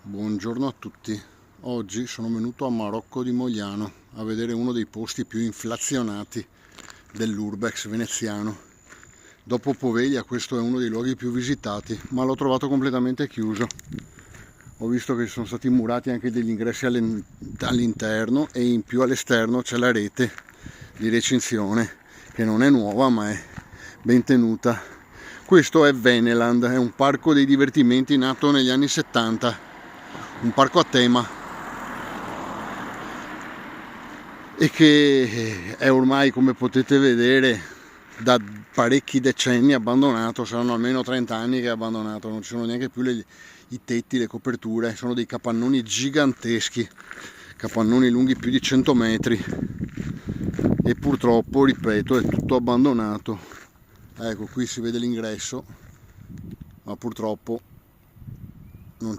Buongiorno a tutti. Oggi sono venuto a Marocco di Mogliano a vedere uno dei posti più inflazionati dell'Urbex veneziano. Dopo Poveglia questo è uno dei luoghi più visitati, ma l'ho trovato completamente chiuso. Ho visto che sono stati murati anche degli ingressi all'interno e in più all'esterno c'è la rete di recinzione che non è nuova ma è ben tenuta. Questo è Veneland, è un parco dei divertimenti nato negli anni 70. Un parco a tema e che è ormai, come potete vedere, da parecchi decenni abbandonato. Saranno almeno 30 anni che è abbandonato, non ci sono neanche più i tetti, le coperture, sono dei capannoni giganteschi, capannoni lunghi più di 100 metri e purtroppo, ripeto, è tutto abbandonato. Ecco, qui si vede l'ingresso, ma purtroppo non c'è